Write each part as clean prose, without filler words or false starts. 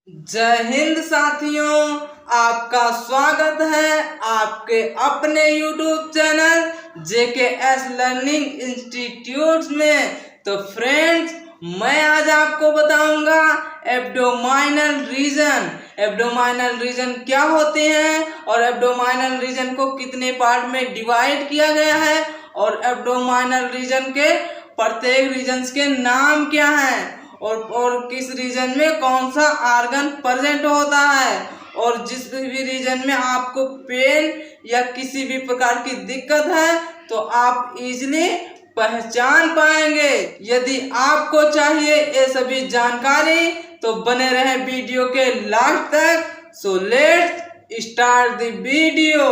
जय हिंद साथियों, आपका स्वागत है आपके अपने YouTube channel JKS learning institute में। तो फ्रेंड्स, मैं आज आपको बताऊंगा एब्डोमाइनल रीजन। एब्डोमाइनल रीजन क्या होते हैं और एब्डोमाइनल रीजन को कितने पार्ट में डिवाइड किया गया है और एब्डोमाइनल रीजन के प्रत्येक रीजन्स के नाम क्या हैं और किस रीजन में कौन सा आर्गन प्रेजेंट होता है। और जिस भी रीजन में आपको पेन या किसी भी प्रकार की दिक्कत है तो आप इजीली पहचान पाएंगे। यदि आपको चाहिए ये सभी जानकारी तो बने रहे वीडियो के लास्ट तक। So let's start the video.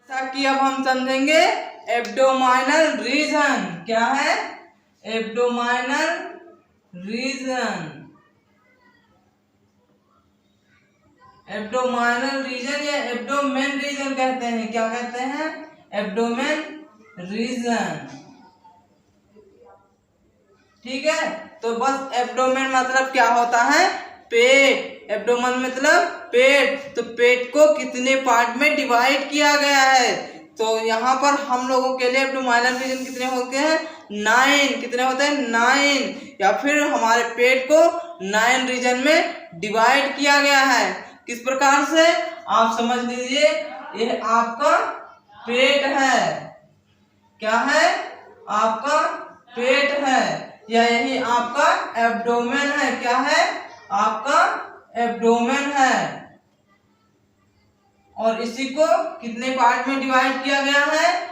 जैसा कि अब हम समझेंगे एब्डोमाइनल रीजन क्या है। एब्डोमाइनल रीजन, एब्डोमाइनल रीजन या एब्डोमेन रीजन कहते हैं। क्या कहते हैं? Abdomen region. ठीक है, तो बस एब्डोमेन मतलब क्या होता है? पेट। एब्डोमेन मतलब पेट। तो पेट को कितने पार्ट में डिवाइड किया गया है? तो यहाँ पर हम लोगों के लिए एब्डोमाइनल रीजन कितने होते हैं? 9। कितने होते हैं? 9। या फिर हमारे पेट को 9 रीजन में डिवाइड किया गया है। किस प्रकार से? आप समझ लीजिए, यह आपका पेट है। क्या है? आपका पेट है या यही आपका एब्डोमेन है। क्या है? आपका एब्डोमेन है। और इसी को कितने पार्ट में डिवाइड किया गया है?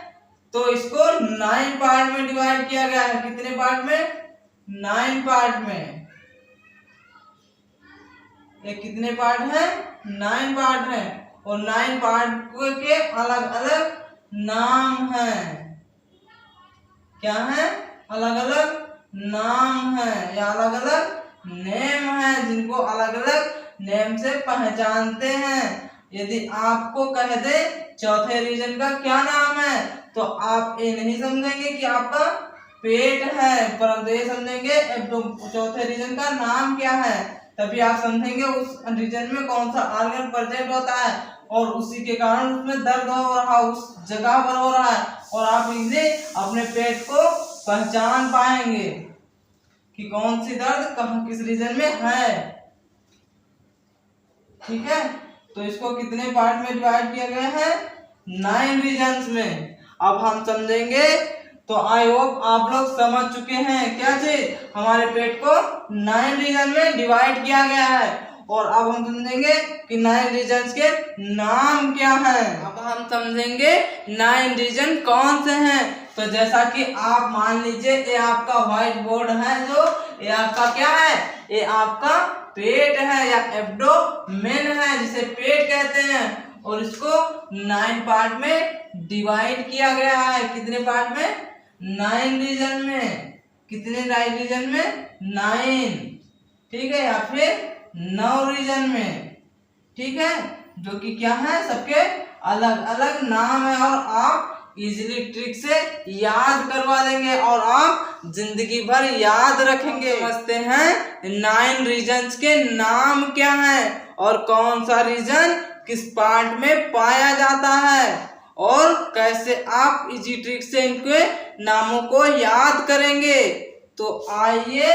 तो इसको 9 पार्ट में डिवाइड किया गया है। कितने पार्ट में? 9 पार्ट में। ये कितने पार्ट है? 9 पार्ट है। और 9 पार्ट के अलग अलग नाम हैं। क्या है? अलग अलग नाम है या अलग अलग नेम है, जिनको अलग अलग नेम से पहचानते हैं। यदि आपको कह दे चौथे रीजन का क्या नाम है तो आप ये नहीं समझेंगे कि आपका पेट है, परंतु ये समझेंगे चौथे रीजन का नाम क्या है। तभी आप समझेंगे उस रीजन में कौन सा ऑर्गन प्रेजेंट होता है और उसी के कारण उसमें दर्द हो रहा है, उस जगह पर हो रहा है। और आप इसे अपने पेट को पहचान पाएंगे कि कौन सी दर्द कहाँ किस रीजन में है। ठीक है, तो इसको कितने पार्ट में डिवाइड किया गया है? 9 रीजन्स में। अब हम समझेंगे। तो आई होप आप लोग समझ चुके हैं क्या चीज? हमारे पेट को 9 रीजन में डिवाइड किया गया है। और अब हम समझेंगे कि 9 रीजन्स के नाम क्या हैं। अब हम समझेंगे 9 रीजन कौन से हैं। तो जैसा कि आप मान लीजिए ये आपका व्हाइट बोर्ड है, जो ये आपका क्या है? ये आपका पेट है या एब्डोमेन है, जिसे पेट कहते हैं। और इसको 9 पार्ट में डिवाइड किया गया है। कितने पार्ट में? 9 रीजन में। कितने रीजन में? 9। ठीक है, या फिर 9 रीजन में। ठीक है, जो कि क्या है? सबके अलग अलग नाम है और आप इजीली ट्रिक से याद करवा देंगे और आप जिंदगी भर याद रखेंगे। समझते हैं 9 रीजन्स के नाम क्या है और कौन सा रीजन किस पार्ट में पाया जाता है और कैसे आप इजी ट्रिक से इनके नामों को याद करेंगे। तो आइए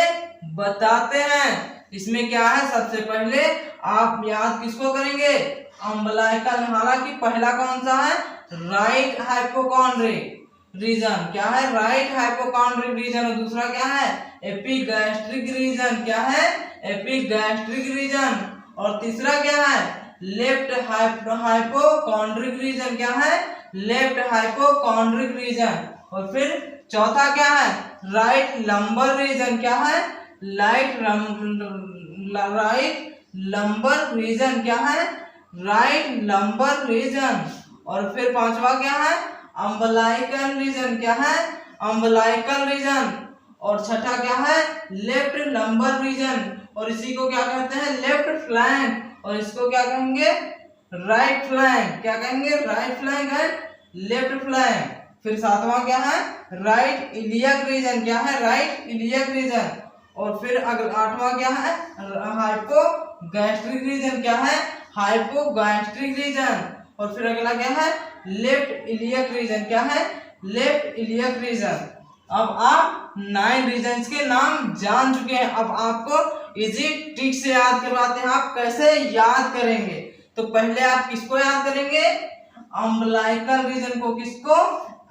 बताते हैं। इसमें क्या है? सबसे पहले आप याद किसको करेंगे? अम्बलाइकल। हालांकि पहला कौन सा है? Right hypochondriac region. क्या है? Right hypochondriac region. और दूसरा क्या है? Epigastric region. क्या है? Epigastric region. और तीसरा क्या है? Left hypochondriac region. क्या है? Left hypochondriac region. और फिर चौथा क्या है? Right lumbar region. क्या है? Right lumbar region. क्या है? Right lumbar region. और फिर पांचवा क्या है? Umbilical region. क्या है? Umbilical region. और छठा क्या है? Left lumbar region. और इसी को क्या कहते हैं? Left flank. और इसको क्या कहेंगे? Right flank. क्या कहेंगे? Right flank and left flank. फिर सातवां क्या है? Right iliac region. क्या है? Right iliac region. और फिर अगर 8वां क्या है, हाइपोगैस्ट्रिक रीजन। क्या है, हाइपोगैस्ट्रिक रीजन। और फिर अगला क्या है, लेफ्ट इलियक रीजन। क्या है, लेफ्ट इलियक रीजन। अब आप 9 रीजन्स के नाम जान चुके हैं। अब आपको इजी ट्रिक से याद करवाते हैं, आप कैसे याद करेंगे। तो पहले आप किसको याद करेंगे, अम्बलाइकल रीजन को। किसको,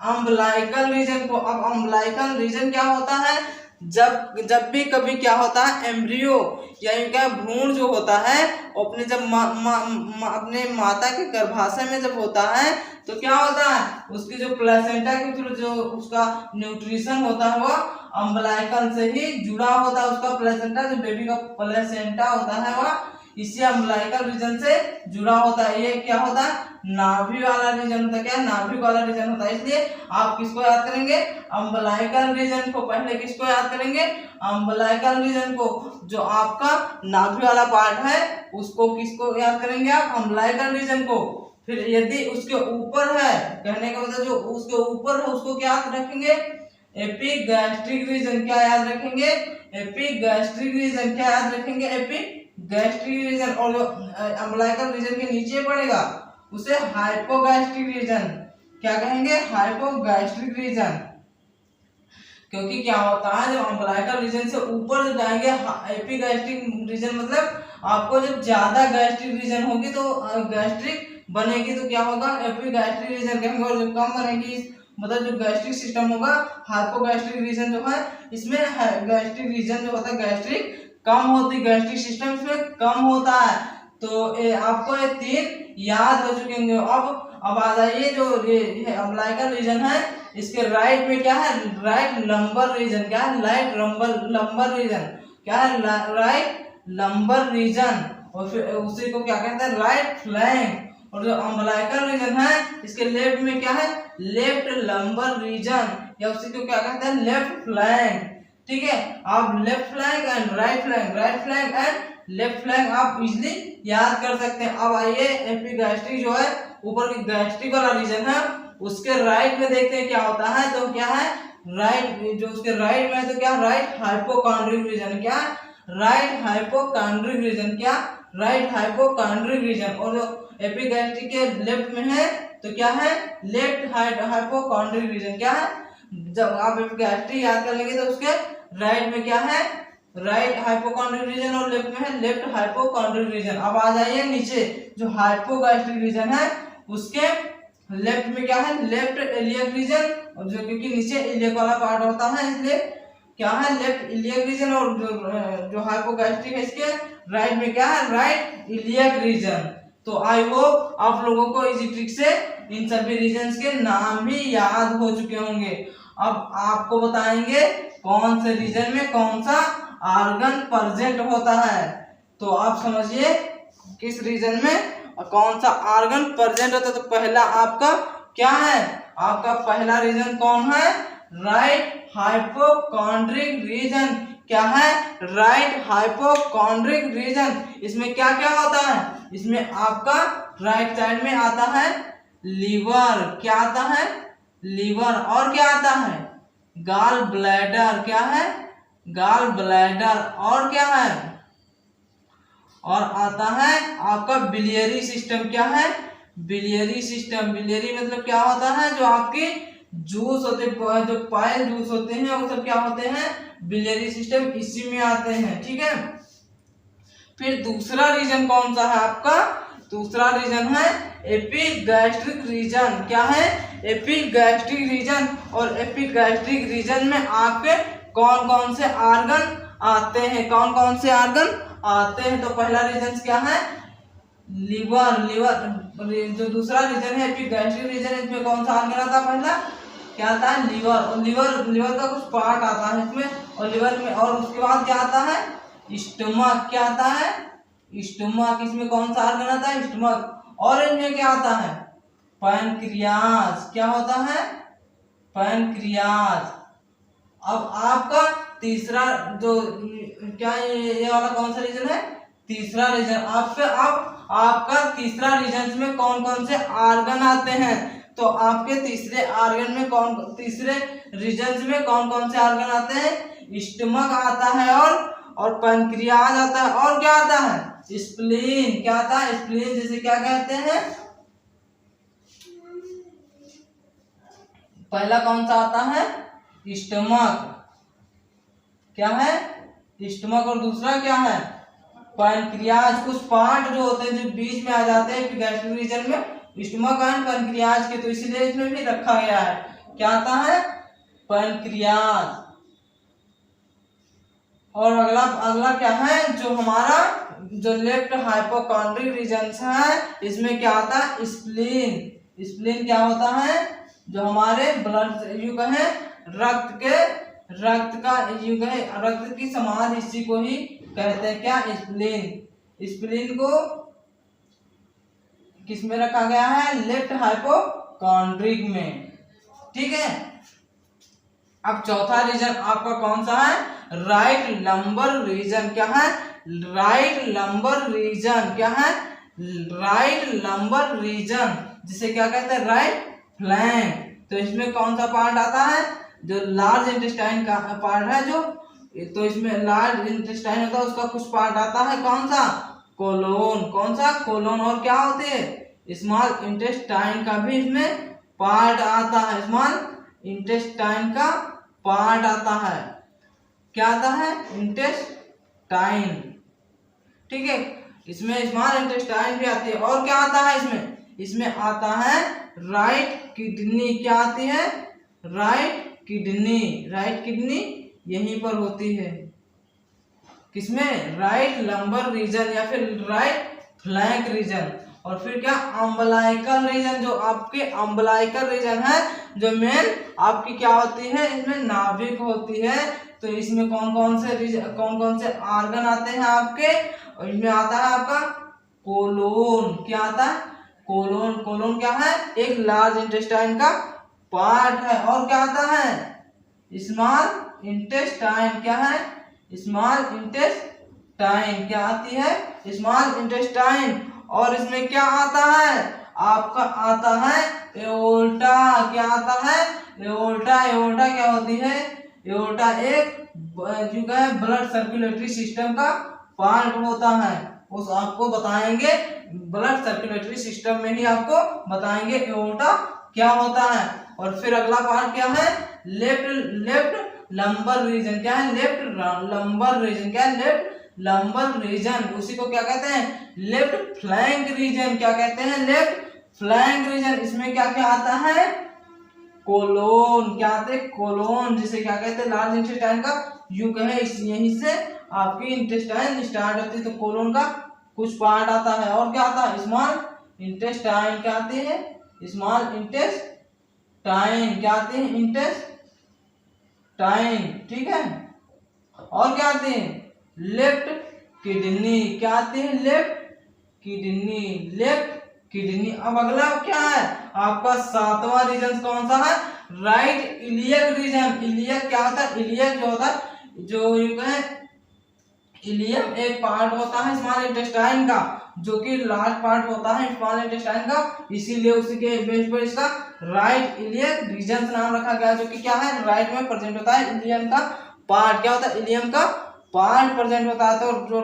अम्बलाइकल रीजन को। अब अम्बलाइकल रीजन क्या होता है, जब भी कभी क्या होता है, एम्ब्रियो या इनका भ्रूण जो होता है अपने जब अपने माता के गर्भाशय में जब होता है तो क्या होता है, उसकी जो प्लेसेंटा के थ्रू जो उसका न्यूट्रिशन होता है वो अम्बलाइकल से ही जुड़ा होता है। उसका प्लेसेंटा, जो बेबी का प्लेसेंटा होता है वह इसी अम्बलाइकल रीजन से जुड़ा होता है। ये क्या होता है, नाभि वाला रीजन होता है। क्या, नाभि वाला रीजन होता है। इसलिए आप किसको याद करेंगे, अम्बलाइकल रीजन को। पहले किसको याद करेंगे, अम्बलाइकल रीजन को। जो आपका नाभि वाला पार्ट है उसको किसको याद करेंगे आप, अम्बलाइकल रीजन को। फिर यदि उसके ऊपर है, कहने का मतलब जो उसके ऊपर है उसको क्या याद रखेंगे, एपिगैस्ट्रिक रीजन। क्या याद रखेंगे, एपिगैस्ट्रिक रीजन। क्या याद रखेंगे, एपिगैस्ट्रिक रीजन। और जो अम्बलाइकल रीजन के नीचे पड़ेगा उसे हाइपोगैस्ट्रिक रीजन। क्या कहेंगे, हाइपोगैस्ट्रिक रीजन। क्योंकि क्या होता है, जब अम्बलाइकल रीजन से ऊपर जब जाएंगे एपिगैस्ट्रिक रीजन, मतलब आपको जब ज्यादा गैस्ट्रिक रीजन होगी तो गैस्ट्रिक बनेगी तो क्या होगा, एपिगैस्ट्रिक रीजन कहेंगे। और जब कम बनेगी मतलब जो गैस्ट्रिक सिस्टम होगा, हाइपोगैस्ट्रिक रीजन जो है, इसमें गैस्ट्रिक रीजन जो होता है गैस्ट्रिक कम होती, गैस्ट्रिक सिस्टम इसमें कम होता है। तो आपको ये 3 याद हो चुके होंगे। अब आ जाइए जो ये अम्बलाइकल रीजन है, इसके राइट में क्या है, राइट लंबर रीजन। क्या है, राइट लंबर रीजन। क्या है, राइट लंबर रीजन। और फिर उसी को क्या कहते हैं, राइट फ्लैंक। और जो अम्बलाइकल रीजन है इसके लेफ्ट में क्या है, लेफ्ट लंबर रीजन, या उसी को क्या कहते हैं, लेफ्ट फ्लैंक। ठीक है, आप left flank and right flank, right flank and left flank आप इजिली याद कर सकते हैं। अब आइए एपिगैस्ट्रिक जो है ऊपर की गैस्ट्रिक वाला रीजन है उसके राइट में देखते हैं क्या होता है। तो क्या है, राइट जो उसके राइट में है तो क्या, राइट हाइपोकॉन्ड्रिक रीजन। क्या, राइट हाइपोकॉन्ड्रिक रीजन। क्या, राइट हाइपोकॉन्ड्रिक रीजन। और जो एपिगैस्ट्रिक के लेफ्ट में है तो क्या है, लेफ्ट हाइपोकॉन्ड्रिक रीजन। क्या है, जब आप एपिगैस्ट्रिक याद कर लेंगे तो उसके राइट में क्या है, राइट हाइपोकॉन्ड्रिक रीजन, और लेफ्ट में है लेफ्ट हाइपोकॉन्ड्रिक रीजन। अब आ जाइए नीचे जो हाइपोगैस्ट्रिक रीजन है उसके लेफ्ट में क्या है, लेफ्ट इलियक रीजन। और जो क्योंकि नीचे इलियक वाला पार्ट होता है इसलिए क्या है, लेफ्ट इलियक रीजन। और जो हाइपोगैस्ट्रिक है इसके राइट में क्या है, राइट इलियक रीजन। तो आई होप आप लोगों को इसी ट्रिक से इन सभी रीजन्स के नाम भी याद हो चुके होंगे। अब आपको बताएंगे कौन से रीजन में कौन सा आर्गन प्रेजेंट होता है। तो आप समझिए किस रीजन में कौन सा आर्गन प्रेजेंट होता है। तो पहला आपका क्या है, आपका पहला रीजन कौन है, राइट हाइपोकॉन्ड्रिक रीजन। क्या है, राइट हाइपोकॉन्ड्रिक रीजन। इसमें क्या क्या होता है, इसमें आपका राइट साइड में आता है लीवर। क्या आता है, लीवर। और क्या आता है, गॉल ब्लैडर। क्या है, गॉल ब्लैडर। और क्या है, और आता है आपका बिलियरी सिस्टम। क्या है, बिलियरी सिस्टम। बिलियरी मतलब क्या होता है, जो आपके जूस होते हैं, जो पाइल जूस होते हैं वो सब क्या होते हैं, बिलियरी सिस्टम इसी में आते हैं। ठीक है, फिर दूसरा रीजन कौन सा है आपका, दूसरा रीजन है एपिगैस्ट्रिक रीजन। क्या है, एपिगैस्ट्रिक रीजन। और एपिगैस्ट्रिक रीजन में आपके कौन कौन से आर्गन आते हैं, कौन कौन से आर्गन आते हैं। तो पहला रीजन क्या है, लीवर। लीवर जो दूसरा रीजन है एपिगैस्ट्रिक रीजन, इसमें कौन सा आर्गन आता है, पहला क्या आता है, लीवर। और लीवर का कुछ पार्ट आता है इसमें, और लीवर में। और उसके बाद क्या आता है, स्टमक। क्या आता है, स्टमक। इसमें कौन सा आर्गन आता है, स्टमक। और इनमें क्या आता है, पैनक्रियाज। क्या होता है, पैनक्रियाज। अब आपका तीसरा जो क्या ये वाला कौन सा रीजन है, तीसरा रीजन। आपका तीसरा रीजन में कौन कौन से आर्गन आते हैं। तो आपके तीसरे आर्गन में तीसरे रीजन में कौन कौन से आर्गन आते हैं, स्टमक आता है और पैनक्रियाज आता है, और क्या आता है स्प्लीन। क्या आता है स्प्लीन, जिसे क्या कहते हैं, पहला कौन सा आता है स्टमक, क्या है स्टमक, और दूसरा क्या है पैनक्रियाज। कुछ पार्ट जो होते हैं जो बीच में आ जाते हैं गैस्ट्रिक रीजन में, स्टमक एंड पैनक्रियाज के, तो इसलिए इसमें भी रखा गया है। क्या आता है पैनक्रियाज। और अगला क्या है, जो हमारा जो लेफ्ट हाइपोकॉन्ड्रिक रीजन है, इसमें क्या आता है स्प्लीन। स्प्लीन क्या होता है, जो हमारे ब्लड युग है, रक्त का युग है, रक्त की समान हिस्से को ही कहते हैं क्या स्प्लीन। स्प्लीन को किस में रखा गया है, लेफ्ट हाइपोकॉन्ड्रिक में। ठीक है, अब चौथा रीजन आपका कौन सा है, राइट लंबर रीजन। क्या है राइट लंबर रीजन, क्या है राइट लंबर रीजन, जिसे क्या कहते हैं राइट फ्लैंक। तो इसमें कौन सा पार्ट आता है, जो लार्ज इंटेस्टाइन का पार्ट है, जो तो इसमें लार्ज इंटेस्टाइन होता है, उसका कुछ पार्ट आता है कौन सा कोलोन। कौन सा कोलोन। और क्या होते हैं स्मॉल इंटेस्टाइन का भी इसमें पार्ट आता है, स्मॉल इंटेस्टाइन का पार्ट आता है। क्या आता है इंटेस्टाइन। ठीक है, इसमें स्मॉल इंटेस्टाइन भी आती है। और क्या आता है इसमें आता है राइट किडनी। क्या आती है राइट किडनी। राइट किडनी यहीं पर होती है, किसमें राइट लंबर रीजन या फिर राइट फ्लैंक रीजन। और फिर क्या अम्बलाइकल रीजन, जो आपके अम्बलाइकल रीजन है, जो मेन आपकी क्या होती है, इसमें नाभिक होती है। तो इसमें कौन कौन से आर्गन आते हैं आपके, और इसमें आता है आपका कोलोन। क्या आता है कोलोन। कोलोन क्या है एक लार्ज इंटेस्टाइन का पार्ट है। और क्या आता है स्मॉल इंटेस्टाइन। क्या है स्मॉल इंटेस्टाइन। क्या आती है स्मॉल इंटेस्टाइन। और इसमें क्या आता है आपका आता है एओर्टा। क्या आता है एओर्टा। एओर्टा क्या होती है, एओर्टा एक जो है ब्लड सर्कुलेटरी सिस्टम का पार्ट होता है। उस आपको बताएंगे ब्लड सर्कुलेटरी सिस्टम में ही आपको बताएंगे एओर्टा क्या होता है। और फिर अगला पार्ट क्या है लेफ्ट लंबर रीजन। क्या है लेफ्ट लंबर रीजन। क्या है लेफ्ट लंबर रीजन, उसी को क्या कहते हैं लेफ्ट फ्लैंक रीजन। क्या कहते हैं लेफ्ट फ्लैंक रीजन। इसमें क्या क्या आता है कोलोन। क्या आते हैं कोलोन, जिसे क्या कहते हैं लार्ज इंटेस्टाइन का युग है, यहीं से आपकी इंटेस्टाइन स्टार्ट होती है। तो कोलोन का कुछ पार्ट आता है। और क्या आता है स्मॉल इंटेस्टाइन। क्या आती है स्मॉल इंटेस्टाइन। क्या आती है इंटेस्टाइन। ठीक है, और क्या आती है लेफ्ट किडनी। क्या आती है लेफ्ट किडनी। Left kidney. अब अगला क्या है आपका सातवां रीजन कौन सा है राइट इलियक रीजन। इलियक क्या होता है इलियक जो होता है जो युग है इलियम एक पार्ट होता है स्मॉल इंटेस्टाइन का, जो कि लार्ज पार्ट होता है स्मॉल इंटेस्टाइन का, इसीलिए उसी के बेस पर इसका राइट इलियक रीजन नाम रखा गया, जो कि क्या है राइट में प्रेजेंट होता है इलियम का पार्ट। क्या होता है इलियम का पार्ट प्रेजेंट होता है। तो जो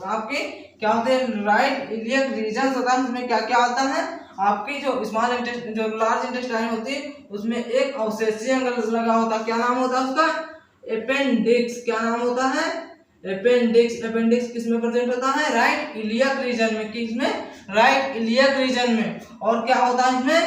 आपकी क्या होते हैं राइट इलियक रीजन होता है, उसमें क्या क्या आता है आपकी जो स्मॉल इंटेस्टाइन जो लार्ज इंटेस्टाइन होती है उसमें एक अवशेषीय अंग लगा होता है। क्या नाम होता है उसका अपेंडिक्स। क्या नाम होता है अपेंडिक्स। अपेंडिक्स किस में प्रेजेंट होता है राइट इलियक रीजन में। किस में राइट इलियक रीजन में। और क्या होता है इसमें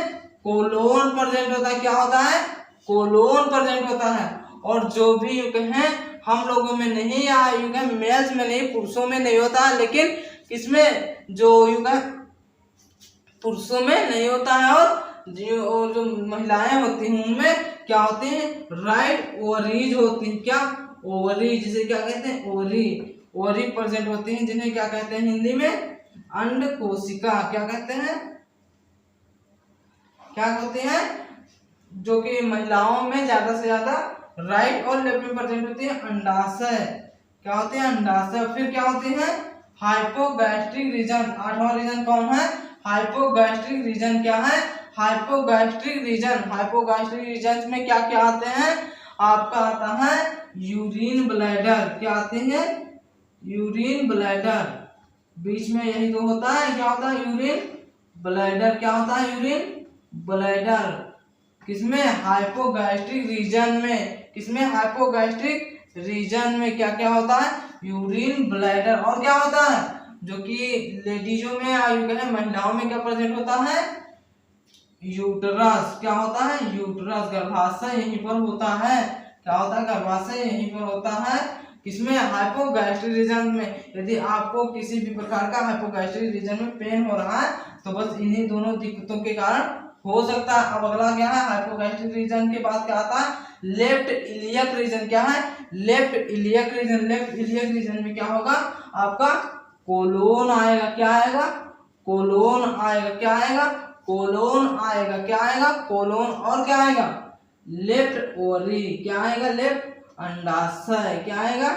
कोलोन प्रेजेंट होता है। क्या होता है कोलोन प्रेजेंट होता है। और जो भी युग है हम लोगों में नहीं या युग है मेल्स में नहीं पुरुषों में नहीं होता है, लेकिन इसमें जो युग है पुरुषों में नहीं होता है। और जो महिलाएं होती हैं उनमें क्या होती हैं राइट ओवरीज होती हैं। क्या ओवरी, जिसे क्या कहते हैं ओवरी। ओवरी प्रेजेंट होती हैं, जिन्हें क्या कहते हैं हिंदी में अंड कोशिका। क्या कहते हैं क्या होते हैं जो कि महिलाओं में ज्यादा से ज्यादा राइट और लेफ्ट में प्रेजेंट होती है अंडाशय। क्या होते हैं अंडाशय। फिर क्या होती है हाइपोगैस्ट्रिक रीजन। आठवां रीजन कौन है हाइपोगैस्ट्रिक रीजन। क्या है हाइपोगैस्ट्रिक रीजन। हाइपोगैस्ट्रिक रीजन में क्या क्या आते हैं आपका आता है यूरिन ब्लैडर। क्या आते हैं? Urine bladder. बीच में यही तो होता है, क्या होता है? Urine bladder. क्या होता है? Urine bladder. किसमें? हाइपोगैस्ट्रिक रीजन में। किसमें? हाइपोगैस्ट्रिक रीजन में क्या क्या होता है? Urine bladder. और क्या होता है? जो कि लेडीजों में महिलाओं में क्या प्रेजेंट होता है? यूटरस। क्या होता है? यूटरस। गर्भाशय यहीं पर होता है। क्या होता है? गर्भाशय यहीं पर होता है। किसमें? हाइपोगैस्ट्रिक रीजन में। यदि आपको किसी भी प्रकार का हाइपोगैस्ट्रिक रीजन में पेन हो रहा है तो बस इन्हीं दोनों दिक्कतों के कारण हो सकता है। अब अगला क्या है? हाइपोगैस्ट्रिक रीजन के बाद क्या आता है? Left iliac region. क्या है? Left iliac region. Left iliac region में क्या होगा? आपका कोलोन आएगा। क्या आएगा? कोलोन आएगा। क्या आएगा? कोलोन आएगा। क्या आएगा? कोलोन। और क्या आएगा? Left ovary. क्या आएगा? लेफ्ट अंडाशय। क्या आएगा?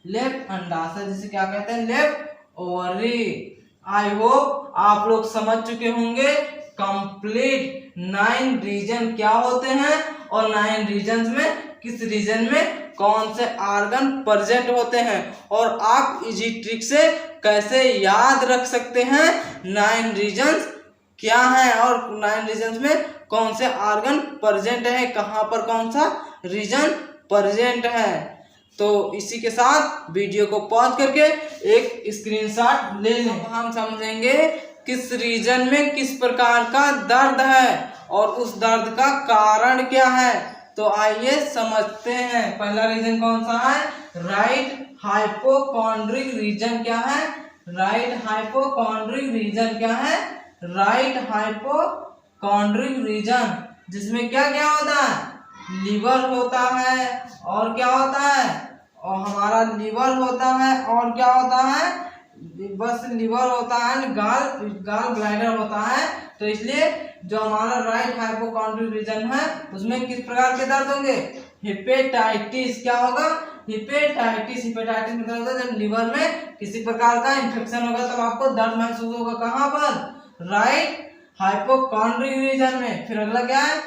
लेफ्ट अंडाशय, जिसे क्या कहते हैं? Left ovary. आई होप आप लोग समझ चुके होंगे कंप्लीट 9 रीजन क्या होते हैं और 9 रीजन में किस रीजन में कौन से ऑर्गन प्रेजेंट होते हैं और आप इजी ट्रिक से कैसे याद रख सकते हैं 9 रीजन क्या है और 9 रीजन में कौन से ऑर्गन प्रेजेंट है, कहां पर कौन सा रीजन प्रेजेंट है। तो इसी के साथ वीडियो को पॉज करके एक स्क्रीनशॉट ले लें। हम समझेंगे किस रीजन में किस प्रकार का दर्द है और उस दर्द का कारण क्या है। तो आइए समझते हैं। पहला रीजन कौन सा है? Right hypochondriac region. क्या है? Right hypochondriac region. क्या है? राइट हाइपोकॉन्ड्रिक रीजन, जिसमें क्या क्या होता है? लीवर होता है और क्या होता है? और हमारा लीवर होता है और क्या होता है? बस लीवर होता है, गाल ब्लैडर होता है। तो इसलिए जो हमारा राइट हाइपोकॉन्ड्रिक रीजन है उसमें किस प्रकार के दर्द होंगे? हेपेटाइटिस। क्या होगा? हेपेटाइटिस। हेपेटाइटिस मतलब होता है जब लीवर में किसी प्रकार का इंफेक्शन होगा तब आपको दर्द महसूस होगा। कहाँ पर? राइट हाइपोकॉन्ड्रिक रीजन में। फिर अगला क्या है?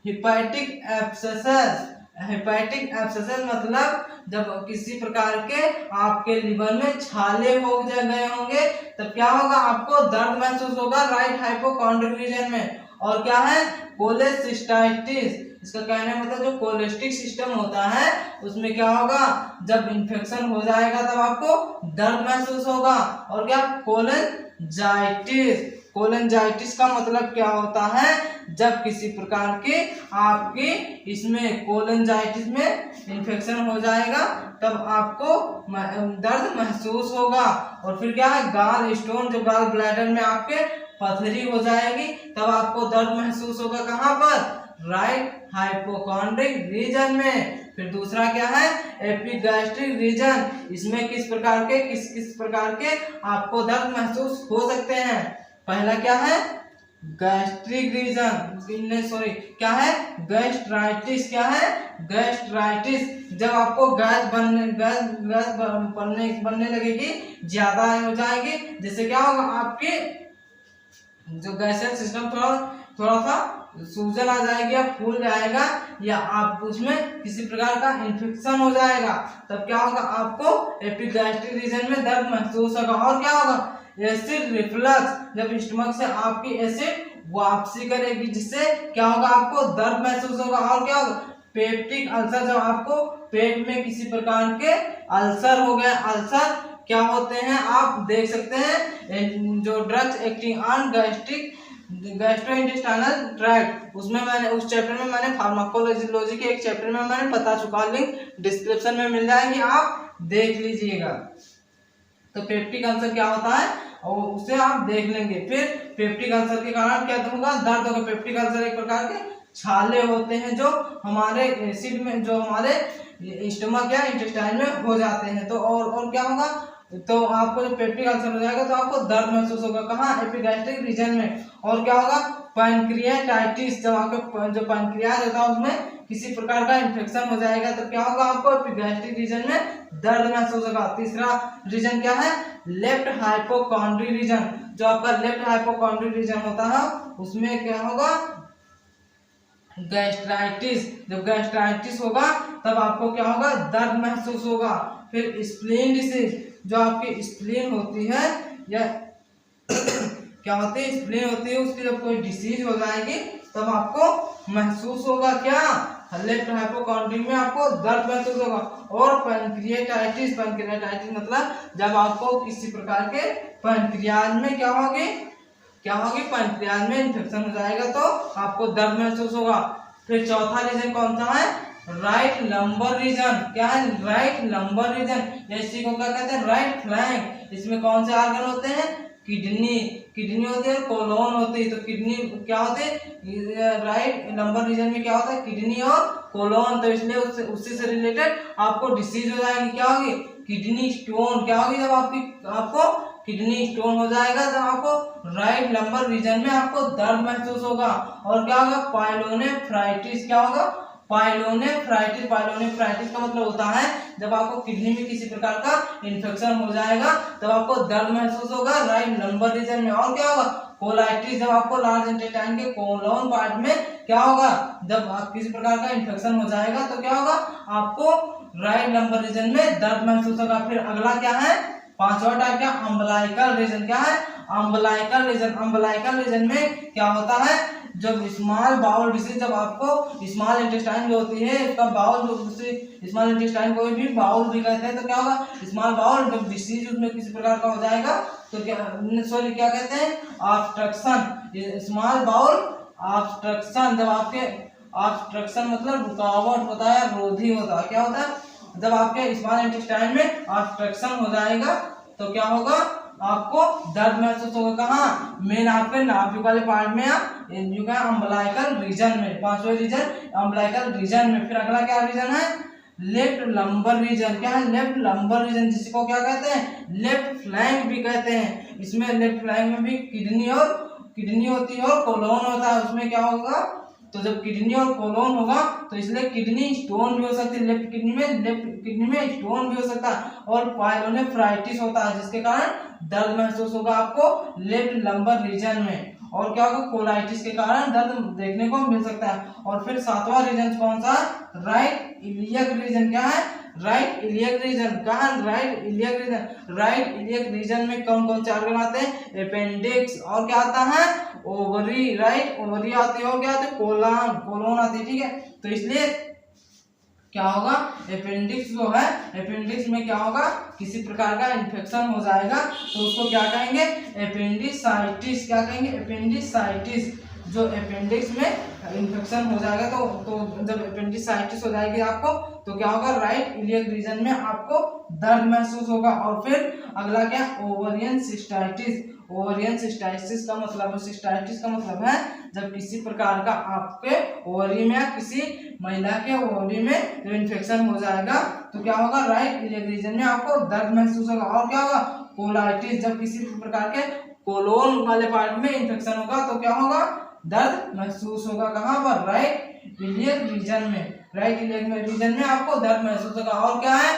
हेपेटिक एब्सेसेस। हेपेटिक एब्सेसेस मतलब जब किसी प्रकार के आपके लिवर में छाले हो गए होंगे तब क्या होगा? आपको दर्द महसूस होगा राइट हाइपोकॉन्ड्रिक रीजन में। और क्या है? कोलेसिस्टाइटिस। इसका कहने का मतलब जो कोलेस्टिक सिस्टम होता है उसमें क्या होगा? जब इन्फेक्शन हो जाएगा तब आपको दर्द महसूस होगा। और क्या? कोलेंजाइटिस। कोलेंजाइटिस का मतलब क्या होता है? जब किसी प्रकार के आपके इसमें कोलेंजाइटिस में इन्फेक्शन हो जाएगा तब आपको दर्द महसूस होगा। और फिर क्या है? गाल स्टोन, जो गाल ब्लैडर में आपके पथरी हो जाएगी तब आपको दर्द महसूस होगा। कहाँ पर? राइट हाइपोकॉन्ड्रिक रीजन में। फिर दूसरा क्या है? Epigastric reason. इसमें किस प्रकार के किस प्रकार के आपको दर्द महसूस हो सकते हैं? पहला क्या है? Gastric reason. सॉरी, क्या है? गैस्ट्राइटिस। क्या है? गैस्ट्राइटिस। जब आपको गैस बनने लगेगी, ज्यादा हो जाएगी, जिससे क्या होगा? आपके जो गैसेस सिस्टम थोड़ा सा सूजन आ जाएगी या फूल जाएगा या आप उसमें किसी प्रकार का इन्फेक्शन हो जाएगा तब क्या होगा? आपको एपिगैस्ट्रिक रीजन में दर्द महसूस होगा। और क्या होगा? Acid reflux. जब स्टमक से आपकी एसिड वापसी करेगी जिससे क्या होगा? आपको दर्द महसूस होगा। और क्या होगा? Peptic ulcer. जब आपको पेट में किसी प्रकार के अल्सर हो गए, अल्सर क्या होते हैं आप देख सकते हैं, जो drugs acting on gastrointestinal tract, उसमें मैंने उस चैप्टर में मैंने फार्माकोलॉजी के एक चैप्टर में मैंने बता चुका, लिंक डिस्क्रिप्शन में मिल जाएगी, आप देख लीजिएगा। तो पेप्टिक अल्सर क्या होता है और उसे आप देख लेंगे। फिर पेप्टिक अल्सर के कारण क्या होगा? दर्द होगा। पेप्टिक अल्सर एक प्रकार के छाले होते हैं जो हमारे एसिड में, जो हमारे स्टमक या इंटेस्टाइन में हो जाते हैं। तो और क्या होगा? तो आपको जब पेप्टिक अल्सर हो जाएगा तो आपको दर्द महसूस होगा। कहाँ? एपिगैस्ट्रिक रीजन में। और क्या होगा? पैनक्रियाटाइटिस। जब आपके जो पैनक्रियाज होता है उसमें किसी प्रकार का इन्फेक्शन हो जाएगा तो क्या होगा? आपको एपिगैस्ट्रिक रीजन में दर्द महसूस होगा। तीसरा रीजन क्या है? Left hypochondriac region. जो आपका लेफ्ट हाइपोकॉन्ड्रिक रीजन होता है उसमें क्या होगा? गैस्ट्राइटिस, जब गैस्ट्राइटिस होगा तब आपको क्या होगा, दर्द महसूस होगा। फिर स्प्लीन डिसीज, जो आपकी स्प्लीन होती है या क्या होती है, स्प्लीन होती है, उसकी जब कोई डिसीज हो जाएगी तब आपको महसूस होगा क्या, लेफ्ट हाइपोकॉन्ड्रिक में आपको दर्द महसूस होगा। और पैंक्रियाटाइटिस, पैंक्रियाटाइटिस मतलब जब आपको किसी प्रकार के पैंक्रियाज में क्या होगी, पैंक्रियाज में इन्फेक्शन हो जाएगा तो आपको दर्द महसूस होगा। फिर चौथा रीजन कौन सा है, राइट लंबर रीजन। क्या है, राइट लंबर रीजन, इसी को क्या कहते हैं, राइट फ्लैंक। इसमें कौन से ऑर्गन होते हैं, किडनी होती है, कोलोन होती है। तो किडनी क्या होते हैं, राइट लंबर रीजन में क्या होता है, किडनी और कोलोन। तो इसलिए उससे से रिलेटेड आपको डिसीज हो जाएगी, क्या होगी, किडनी स्टोन। क्या होगी, जब आपको किडनी स्टोन हो जाएगा तो आपको राइट लंबर रीजन में आपको दर्द महसूस होगा। और क्या होगा, पाइलोनेफ्राइटिस। क्या होगा, पाइलोनेफ्राइटिस। पाइलोनेफ्राइटिस का मतलब होता है जब आपको किडनी में किसी प्रकार का इन्फेक्शन हो जाएगा तब आपको दर्द महसूस होगा राइट लंबर रीजन में। और क्या होगा, कोलाइटिस, जब आपको लार्ज इंटेस्टाइन के कोलोन पार्ट में क्या होगा, जब आप किसी प्रकार का इन्फेक्शन हो जाएगा तो क्या होगा, आपको राइट लंबर रीजन में दर्द महसूस होगा। फिर अगला क्या है, पांचवा टाइप का अम्बलाइकल रीजन। क्या है, अम्बलाइकल रीजन। अम्बलाइकल रीजन में क्या होता है, जब स्मॉल बाउल डिसीज, जब आपको स्मॉल इंटेस्टाइन जो होती है उसका बाउल, जो स्मॉल इंटेस्टाइन कोई भी बाउल भी कहते हैं, तो क्या होगा, स्मॉल बाउल जब डिसीज उसमें किसी प्रकार का हो जाएगा तो क्या कहते हैं, ऑब्स्ट्रक्शन। स्मॉल बाउल ऑब्स्ट्रक्शन, जब आपके ऑब्स्ट्रक्शन मतलब रुकावट होता है, रोधी होता है। क्या होता है, जब आपके स्मॉल इंटेस्टाइन में ऑब्स्ट्रक्शन हो जाएगा तो क्या होगा, आपको दर्द महसूस होगा। कहाँ, मेन आपके नाभिक वाले पार्ट में, अम्बलाइकल रीजन में। पांचवा रीजन अम्बलाइकल रीजन में। फिर अगला क्या रीजन है, लेफ्ट लंबर रीजन। क्या है, लेफ्ट लंबर रीजन, जिसको क्या कहते हैं, लेफ्ट फ्लैंक भी कहते हैं। इसमें लेफ्ट फ्लैंक में भी किडनी होती है और कोलोन होता है। उसमें क्या होगा, तो जब किडनी और कोलोन होगा तो इसलिए किडनी स्टोन भी हो सकती है, लेफ्ट किडनी में स्टोन भी हो सकता है। और पाइलोनेफ्राइटिस होता है जिसके कारण दर्द महसूस होगा आपको लेफ्ट लंबर रीजन में। और क्या होगा, कोलाइटिस के कारण दर्द देखने को मिल सकता है। और फिर सातवां रीजन कौन सा, राइट इलियक रीजन। क्या है, राइट इलियक रीजन। कहाँ, right iliac region. Right iliac region में कौन कौन से ऑर्गन आते हैं, अपेंडिक्स, और क्या आता है, ओवरी। राइट, ओवरी आती है, और क्या आती है, कोलोन आती है। ठीक है, तो इसलिए क्या होगा, अपेंडिक्स जो है, अपेंडिक्स में क्या होगा, किसी प्रकार का इन्फेक्शन हो जाएगा तो उसको क्या कहेंगे, अपेंडिसाइटिस। क्या कहेंगे, अपेंडिसाइटिस। जो अपेंडिक्स में इन्फेक्शन हो जाएगा तो जब अपेंडिसाइटिस हो जाएगी आपको तो क्या होगा, राइट इलियक रीजन में आपको दर्द महसूस होगा। और फिर अगला क्या, ओवरियन सिस्टाइटिस। ओवरियन सिस्टाइटिस का मतलब है जब किसी प्रकार का आपके ओवरी में या किसी महिला के ओवरी में जब इन्फेक्शन हो जाएगा तो क्या होगा, राइट इलियक रीजन में आपको दर्द महसूस होगा। और क्या होगा, कोलाइटिस, जब किसी प्रकार के कोलोन वाले पार्ट में इन्फेक्शन होगा तो क्या होगा, दर्द महसूस होगा। कहाँ पर, राइट इलियक रीजन में। राइट इलियक रीजन में आपको दर्द महसूस होगा। और क्या है,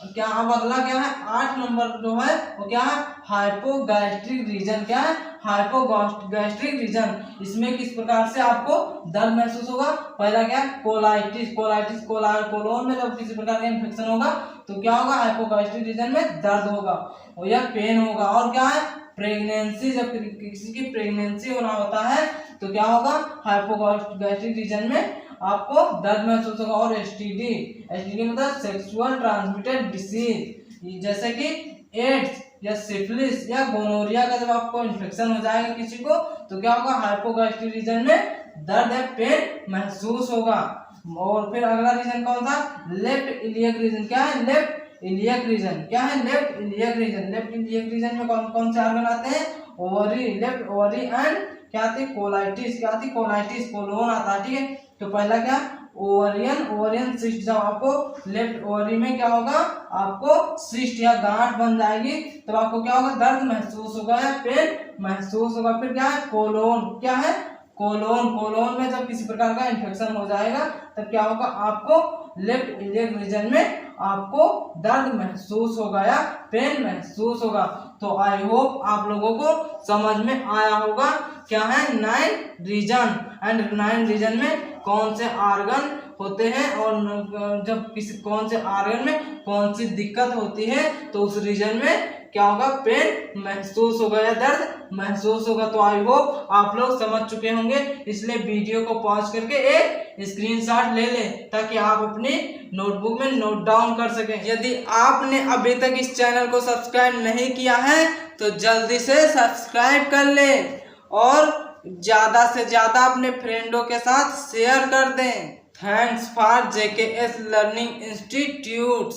क्या अब अगला क्या है, 8 नंबर जो है वो क्या है, हाइपोगैस्ट्रिक रीजन। क्या है, हाइपोगैस्ट्रिक रीजन। इसमें किस प्रकार से आपको दर्द महसूस होगा, पहला क्या है, कोलाइटिस कोलोन में जब किसी प्रकार का इन्फेक्शन होगा तो क्या होगा, हाइपोगैस्ट्रिक रीजन में दर्द होगा और यह पेन होगा। और क्या है, प्रेगनेंसी, जब किसी की प्रेगनेंसी होना होता है तो क्या होगा, हाइपोगैस्ट्रिक रीजन में आपको दर्द महसूस होगा। और एसटीडी मतलब सेक्सुअल ट्रांसमिटेड डिसीज, जैसे कि एड्स या सिफिलिस या गोनोरिया का जब आपको इन्फेक्शन हो जाएगा किसी को तो क्या होगा, हाइपोगैस्ट्रिक रीजन में दर्द है, पेन महसूस होगा। और फिर अगला रीजन कौन था, लेफ्ट इलियक रीजन। क्या है, लेफ्ट इलियक रीजन। क्या है, left iliac region. Left iliac region में कौन कौन से ऑर्गन आते हैं, ओवरी, लेफ्ट ओवरी एंड क्या आती, कोलाइटिस। क्या आती, कोलाइटिस, कोलोन आता है। ठीक है, तो पहला क्या, ओवरियन सिस्ट। जब आपको लेफ्ट ओवरी में क्या होगा, आपको सिस्ट या गांठ बन जाएगी तब आपको क्या होगा, दर्द महसूस होगा या पेन महसूस होगा। फिर क्या है, कोलोन। क्या है, कोलोन में जब किसी प्रकार का इन्फेक्शन हो जाएगा तब क्या होगा, आपको लेफ्ट इलियक रीजन में आपको दर्द महसूस होगा या पेन महसूस होगा। तो आई होप आप लोगों को समझ में आया होगा क्या है 9 रीजन एंड 9 रीजन में कौन से ऑर्गन होते हैं और जब किसी कौन से ऑर्गन में कौन सी दिक्कत होती है तो उस रीजन में क्या होगा, पेन महसूस होगा या दर्द महसूस होगा। तो आई होप आप लोग समझ चुके होंगे, इसलिए वीडियो को पॉज करके एक स्क्रीनशॉट ले लें ताकि आप अपनी नोटबुक में नोट डाउन कर सकें। यदि आपने अभी तक इस चैनल को सब्सक्राइब नहीं किया है तो जल्दी से सब्सक्राइब कर लें और ज्यादा से ज्यादा अपने फ्रेंडों के साथ शेयर कर दें। Thanks for JKS learning institute.